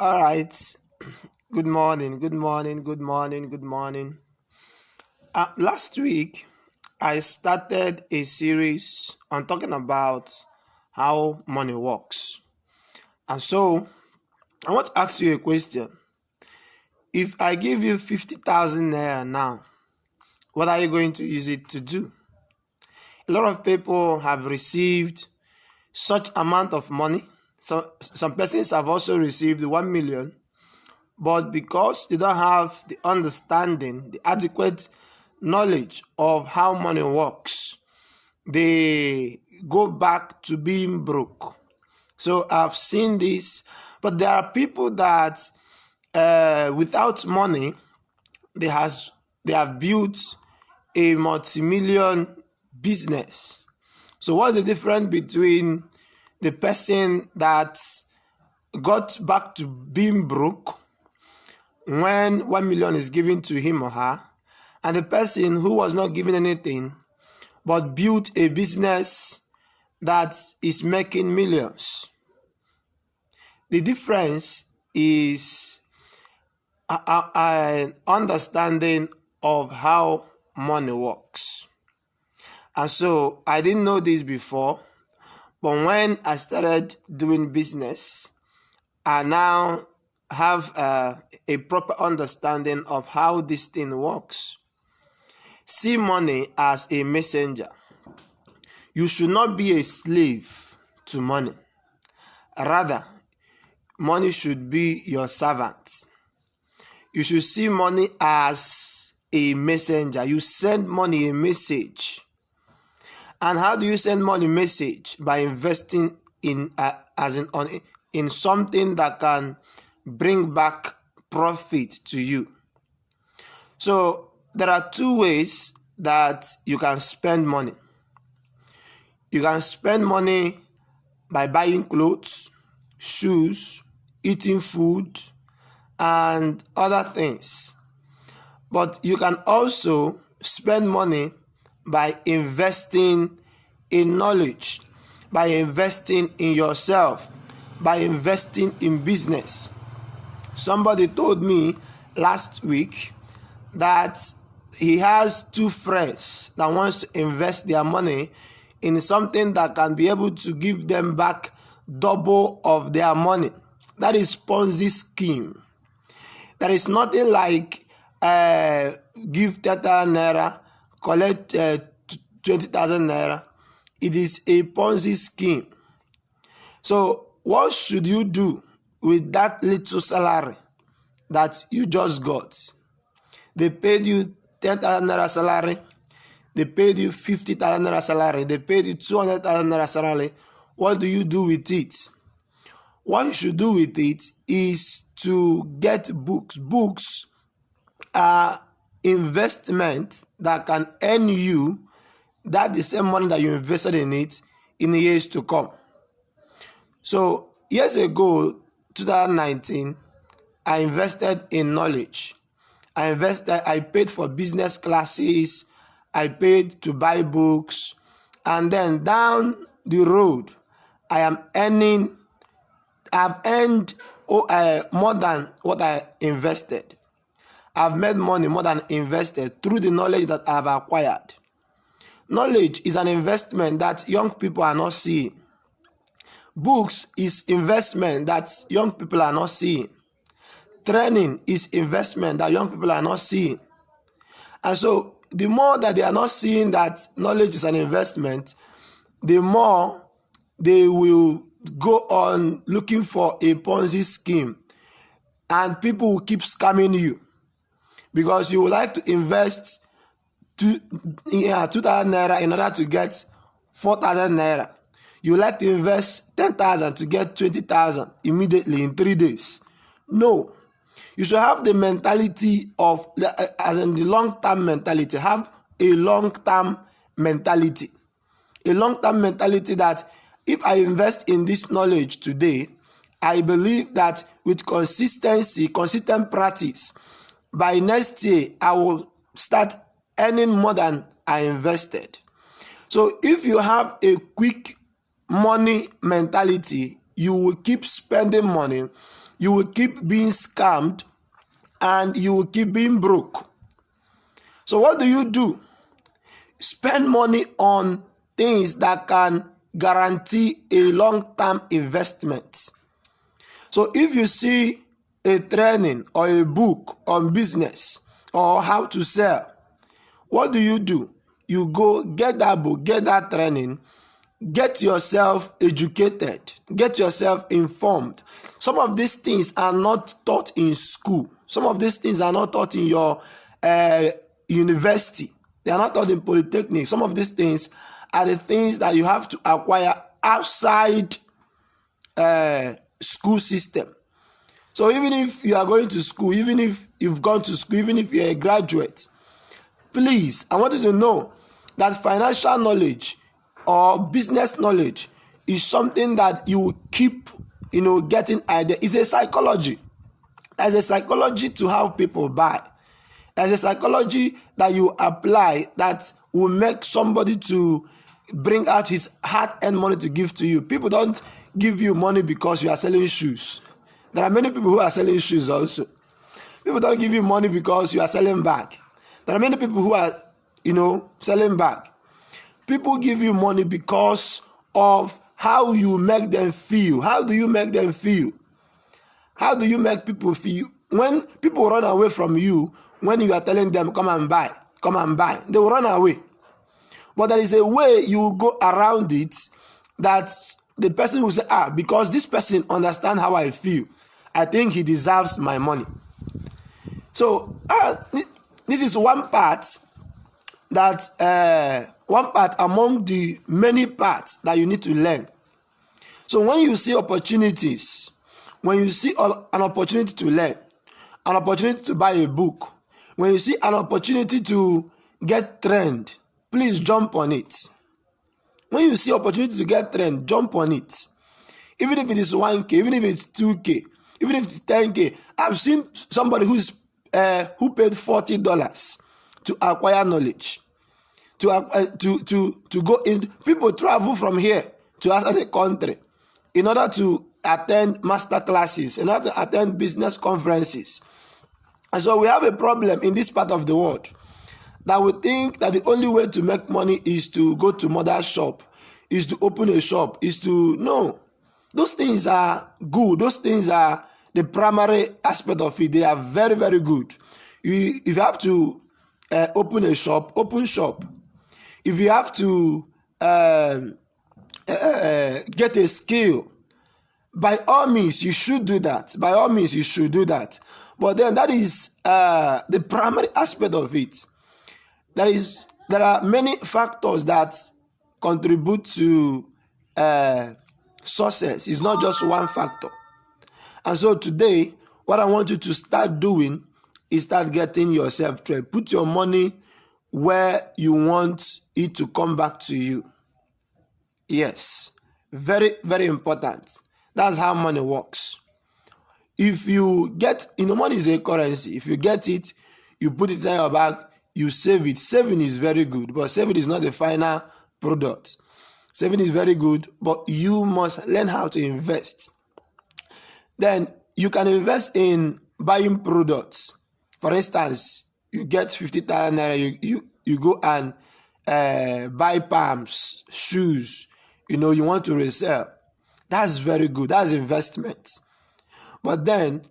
All right. Good morning. Good morning. Good morning. Good morning. Last week, I started a series on talking about how money works. And so, I want to ask you a question. If I give you 50,000 naira now, what are you going to use it to do? A lot of people have received such amount of money. So, some persons have also received 1 million. But because they don't have the understanding, the adequate knowledge of how money works, they go back to being broke. So I've seen this, but there are people that without money, they have built a multi-million business. So what's the difference between the person that got back to being broke when 1 million is given to him or her, and the person who was not given anything but built a business that is making millions? The difference is an understanding of how money works. And so I didn't know this before, but when I started doing business, I now have a proper understanding of how this thing works. See money as a messenger. You should not be a slave to money. Rather, money should be your servant. You should see money as a messenger. You send money a message. And how do you send money message? By investing in in something that can bring back profit to you. So there are two ways that you can spend money. You can spend money by buying clothes, shoes, eating food, and other things. But you can also spend money by investing in knowledge, by investing in yourself, by investing in business. Somebody told me last week that he has two friends that wants to invest their money in something that can be able to give them back double of their money. That is Ponzi scheme. There is nothing like give 10,000 naira, collect 20,000 naira. It is a Ponzi scheme. So what should you do with that little salary that you just got? They paid you 10,000 naira salary. They paid you 50,000 naira salary. They paid you 200,000 naira salary. What do you do with it? What you should do with it is to get books. Books are investment that can earn you that the same money that you invested in it in years to come. So years ago, 2019, I invested in knowledge. I paid for business classes. I paid to buy books. And then down the road, I've earned more than what I invested. I've made money more than invested through the knowledge that I've acquired. Knowledge is an investment that young people are not seeing. Books is investment that young people are not seeing. Training is investment that young people are not seeing. And so the more that they are not seeing that knowledge is an investment, the more they will go on looking for a Ponzi scheme. And people will keep scamming you because you would like to invest 2,000 naira in order to get 4,000 naira. You like to invest 10,000 to get 20,000 immediately in 3 days. No. You should have the mentality of, as in the long-term mentality, have a long-term mentality. A long-term mentality that if I invest in this knowledge today, I believe that with consistency, consistent practice, by next year, I will start earning more than I invested. So if you have a quick money mentality, you will keep spending money. you will keep being scammed and you will keep being broke. So what do? Spend money on things that can guarantee a long-term investment. So if you see a training or a book on business or how to sell, what do? You go get that book, get that training, get yourself educated, get yourself informed. Some of these things are not taught in school. Some of these things are not taught in your university. They are not taught in polytechnic. Some of these things are the things that you have to acquire outside school system. So even if you are going to school, even if you've gone to school, even if you're a graduate, please, I want you to know that financial knowledge or business knowledge is something that you keep, getting idea. It's a psychology. There's a psychology to how people buy. There's a psychology that you apply that will make somebody to bring out his hard-earned money to give to you. People don't give you money because you are selling shoes. There are many people who are selling shoes also. People don't give you money because you are selling bag. There are many people who are, selling bag. People give you money because of how you make them feel. How do you make them feel? How do you make people feel? When people run away from you, when you are telling them, come and buy, they will run away. But there is a way you go around it that the person will say, because this person understands how I feel, I think he deserves my money. So this is one part among the many parts that you need to learn. So when you see opportunities, when you see an opportunity to learn, an opportunity to buy a book, when you see an opportunity to get trained, please jump on it. When you see opportunity to get trained, jump on it. Even if it is 1K, even if it's 2K, even if it's 10K. I've seen somebody who paid $40 to acquire knowledge, to go in. People travel from here to outside the country in order to attend master classes, in order to attend business conferences. And so we have a problem in this part of the world that we think that the only way to make money is to go to mother's shop, is to open a shop, no. Those things are good. Those things are the primary aspect of it. They are very, very good. If you have to open a shop, open shop. If you have to get a skill, by all means, you should do that. By all means, you should do that. But then that is the primary aspect of it. There are many factors that contribute to success. It's not just one factor. And so today, what I want you to start doing is start getting yourself trained. Put your money where you want it to come back to you. Yes, very, very important. That's how money works. If you get, money is a currency. If you get it, you put it in your bag, you save it. Saving is very good, but saving is not the final product. Saving is very good, but you must learn how to invest. Then you can invest in buying products. For instance, you get 50,000 naira, you go and buy palms, shoes, you want to resell. That's very good. That's investment. But then,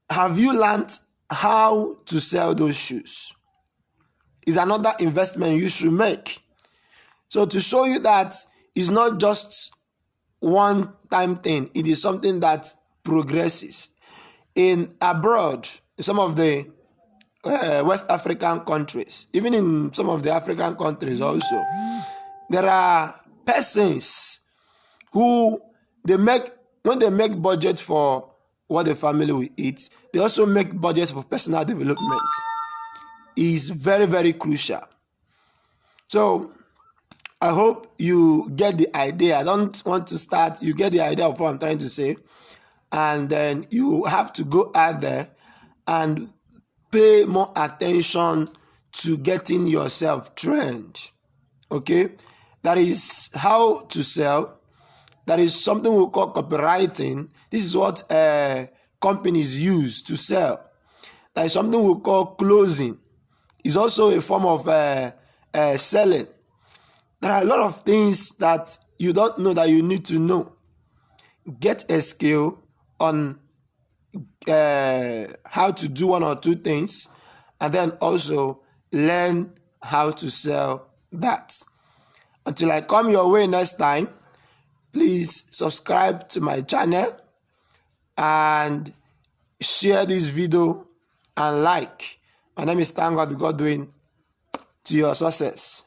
have you learned how to sell those shoes? Is another investment you should make. So to show you that it's not just one-time thing, it is something that progresses. In abroad, some of the West African countries, even in some of the African countries also, there are persons who when they make budget for what the family will eat, they also make budget for personal development. Is very, very crucial. So I hope you get the idea. I don't want to start. You get the idea of what I'm trying to say. And then you have to go out there and pay more attention to getting yourself trained. Okay? That is how to sell. That is something we call copywriting. This is what companies use to sell. There is something we call closing. It's also a form of selling. There are a lot of things that you don't know that you need to know. Get a skill on how to do one or two things, and then also learn how to sell that. Until I come your way next time, please subscribe to my channel and share this video and like. My name is Thank God Godwin. To your success.